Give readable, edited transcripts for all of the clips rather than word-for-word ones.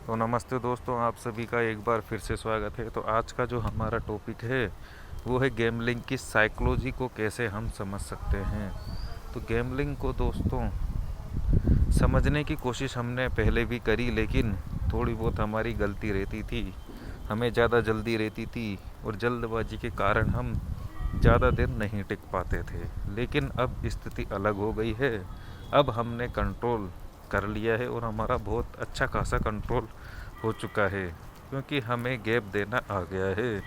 तो नमस्ते दोस्तों, आप सभी का एक बार फिर से स्वागत है। तो आज का जो हमारा टॉपिक है वो है गैम्बलिंग की साइकोलॉजी को कैसे हम समझ सकते हैं। तो गैम्बलिंग को दोस्तों समझने की कोशिश हमने पहले भी करी, लेकिन थोड़ी बहुत हमारी गलती रहती थी। हमें ज़्यादा जल्दी रहती थी और जल्दबाजी के कारण हम ज़्यादा देर नहीं टिक पाते थे। लेकिन अब स्थिति अलग हो गई है। अब हमने कंट्रोल कर लिया है और हमारा बहुत अच्छा खासा कंट्रोल हो चुका है, क्योंकि हमें गैप देना आ गया है।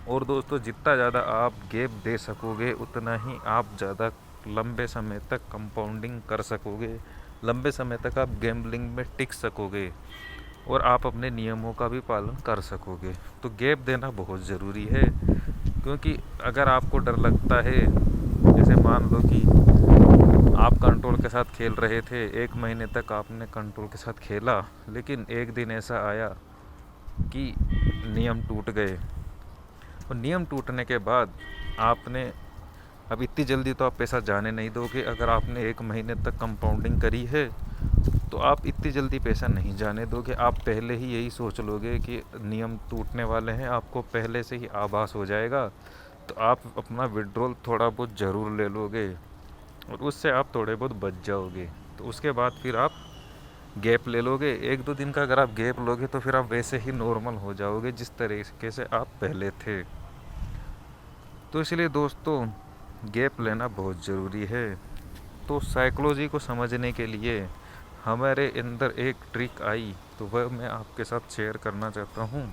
और दोस्तों, जितना ज़्यादा आप गैप दे सकोगे उतना ही आप ज़्यादा लंबे समय तक कंपाउंडिंग कर सकोगे, लंबे समय तक आप गैम्बलिंग में टिक सकोगे और आप अपने नियमों का भी पालन कर सकोगे। तो गैप देना बहुत ज़रूरी है, क्योंकि अगर आपको डर लगता है, जैसे मान लो कि आप कंट्रोल के साथ खेल रहे थे, 1 महीने तक आपने कंट्रोल के साथ खेला, लेकिन एक दिन ऐसा आया कि नियम टूट गए। और नियम टूटने के बाद आपने, अब इतनी जल्दी तो आप पैसा जाने नहीं दोगे। अगर आपने 1 महीने तक कंपाउंडिंग करी है तो आप इतनी जल्दी पैसा नहीं जाने दोगे। आप पहले ही यही सोच लोगे कि नियम टूटने वाले हैं, आपको पहले से ही आभास हो जाएगा। तो आप अपना विड्रॉल थोड़ा बहुत ज़रूर ले लोगे और उससे आप थोड़े बहुत बच जाओगे। तो उसके बाद फिर आप गैप ले लोगे। 1-2 दिन का अगर आप गैप लोगे तो फिर आप वैसे ही नॉर्मल हो जाओगे जिस तरीके से आप पहले थे। तो इसलिए दोस्तों, गैप लेना बहुत ज़रूरी है। तो साइकोलॉजी को समझने के लिए हमारे अंदर एक ट्रिक आई, तो वह मैं आपके साथ शेयर करना चाहता हूँ।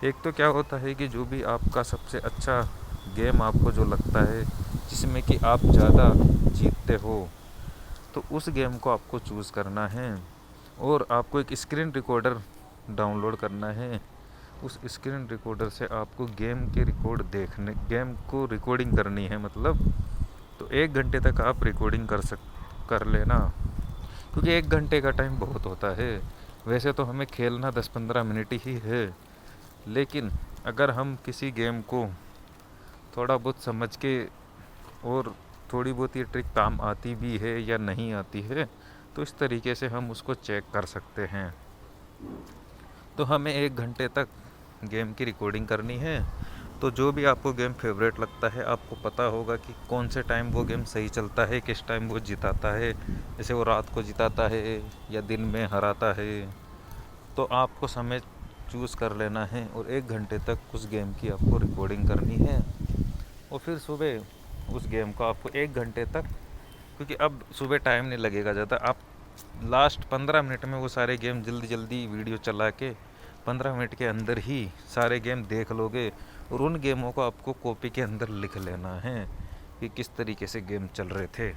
एक तो क्या होता है कि जो भी आपका सबसे अच्छा गेम आपको जो लगता है, जिसमें कि आप ज़्यादा जीतते हो, तो उस गेम को आपको चूज़ करना है और आपको एक स्क्रीन रिकॉर्डर डाउनलोड करना है। उस स्क्रीन रिकॉर्डर से आपको गेम को रिकॉर्डिंग करनी है, मतलब। तो 1 घंटे तक आप रिकॉर्डिंग कर लेना, क्योंकि 1 घंटे का टाइम बहुत होता है। वैसे तो हमें खेलना 10-15 मिनट ही है, लेकिन अगर हम किसी गेम को थोड़ा बहुत समझ के और थोड़ी बहुत ये ट्रिक काम आती भी है या नहीं आती है, तो इस तरीके से हम उसको चेक कर सकते हैं। तो हमें 1 घंटे तक गेम की रिकॉर्डिंग करनी है। तो जो भी आपको गेम फेवरेट लगता है, आपको पता होगा कि कौन से टाइम वो गेम सही चलता है, किस टाइम वो जिताता है। जैसे वो रात को जिताता है या दिन में हराता है। तो आपको समय चूज़ कर लेना है और 1 घंटे तक उस गेम की आपको रिकॉर्डिंग करनी है। और फिर सुबह उस गेम को आपको 1 घंटे तक, क्योंकि अब सुबह टाइम नहीं लगेगा ज़्यादा, आप लास्ट 15 मिनट में वो सारे गेम जल्दी जल्दी वीडियो चला के 15 मिनट के अंदर ही सारे गेम देख लोगे। और उन गेमों को आपको कॉपी के अंदर लिख लेना है कि किस तरीके से गेम चल रहे थे।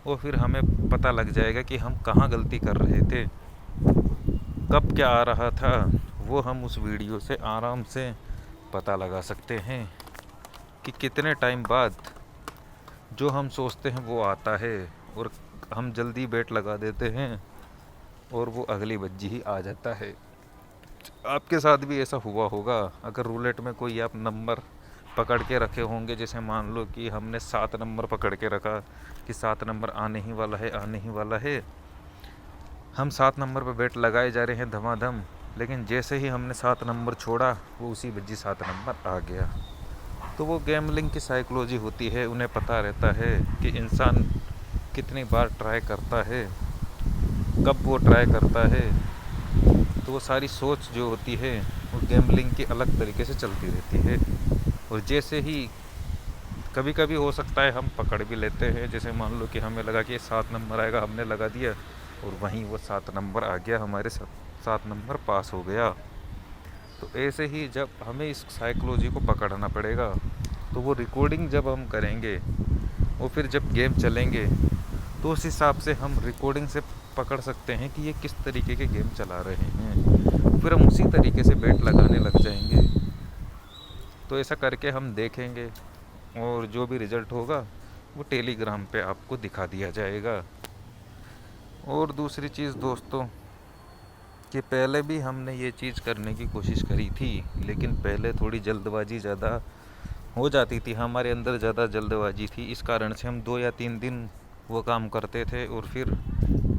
और फिर हमें पता लग जाएगा कि हम कहाँ गलती कर रहे थे, कब क्या आ रहा था। वो हम उस वीडियो से आराम से पता लगा सकते हैं कि कितने टाइम बाद जो हम सोचते हैं वो आता है और हम जल्दी बेट लगा देते हैं और वो अगली बज्जी ही आ जाता है। आपके साथ भी ऐसा हुआ होगा। अगर रूलेट में कोई आप नंबर पकड़ के रखे होंगे, जैसे मान लो कि हमने 7 नंबर पकड़ के रखा कि 7 नंबर आने ही वाला है, आने ही वाला है। हम 7 नंबर पर बेट लगाए जा रहे हैं धमाधम, लेकिन जैसे ही हमने 7 नंबर छोड़ा, वो उसी बज्जी 7 नंबर आ गया। तो वो गैम्बलिंग की साइकोलॉजी होती है। उन्हें पता रहता है कि इंसान कितनी बार ट्राई करता है, कब वो ट्राई करता है। तो वो सारी सोच जो होती है वो गैम्बलिंग की अलग तरीके से चलती रहती है। और जैसे ही कभी कभी हो सकता है हम पकड़ भी लेते हैं, जैसे मान लो कि हमें लगा कि 7 नंबर आएगा, हमने लगा दिया और वहीं वो 7 नंबर आ गया, हमारे 7 नंबर पास हो गया। तो ऐसे ही जब हमें इस साइकोलॉजी को पकड़ना पड़ेगा, तो वो रिकॉर्डिंग जब हम करेंगे और फिर जब गेम चलेंगे, तो उस हिसाब से हम रिकॉर्डिंग से पकड़ सकते हैं कि ये किस तरीके के गेम चला रहे हैं। फिर हम उसी तरीके से बेट लगाने लग जाएंगे। तो ऐसा करके हम देखेंगे और जो भी रिज़ल्ट होगा वो टेलीग्राम पे आपको दिखा दिया जाएगा। और दूसरी चीज़ दोस्तों, कि पहले भी हमने ये चीज़ करने की कोशिश करी थी, लेकिन पहले थोड़ी जल्दबाजी ज़्यादा हो जाती थी, हमारे अंदर ज़्यादा जल्दबाजी थी। इस कारण से हम 2 या 3 दिन वो काम करते थे और फिर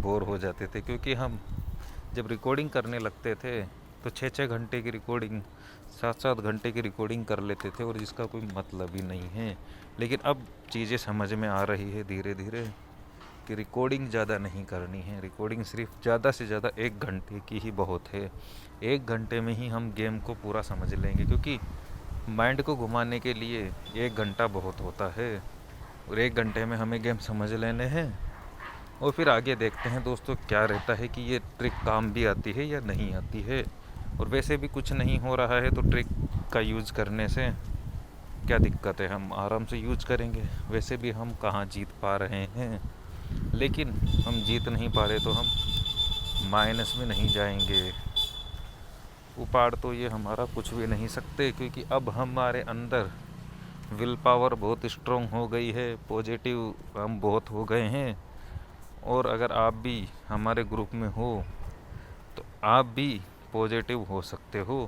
बोर हो जाते थे, क्योंकि हम जब रिकॉर्डिंग करने लगते थे तो 6-6 घंटे की रिकॉर्डिंग, 7-7 घंटे की रिकॉर्डिंग कर लेते थे और जिसका कोई मतलब ही नहीं है। लेकिन अब चीज़ें समझ में आ रही है धीरे धीरे कि रिकॉर्डिंग ज़्यादा नहीं करनी है, रिकॉर्डिंग सिर्फ ज़्यादा से ज़्यादा 1 घंटे की ही बहुत है। 1 घंटे में ही हम गेम को पूरा समझ लेंगे, क्योंकि माइंड को घुमाने के लिए 1 घंटा बहुत होता है और 1 घंटे में हमें गेम समझ लेने हैं और फिर आगे देखते हैं दोस्तों क्या रहता है कि ये ट्रिक काम भी आती है या नहीं आती है। और वैसे भी कुछ नहीं हो रहा है तो ट्रिक का यूज़ करने से क्या दिक्कत है, हम आराम से यूज करेंगे। वैसे भी हम कहाँ जीत पा रहे हैं, लेकिन हम जीत नहीं पा रहे तो हम माइनस में नहीं जाएंगे। उपाड़ तो ये हमारा कुछ भी नहीं सकते, क्योंकि अब हमारे अंदर विल पावर बहुत स्ट्रॉन्ग हो गई है, पॉजिटिव हम बहुत हो गए हैं। और अगर आप भी हमारे ग्रुप में हो तो आप भी पॉजिटिव हो सकते हो।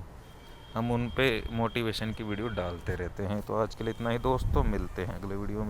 हम उन पे मोटिवेशन की वीडियो डालते रहते हैं। तो आज के लिए इतना ही दोस्तों, मिलते हैं अगले वीडियो में।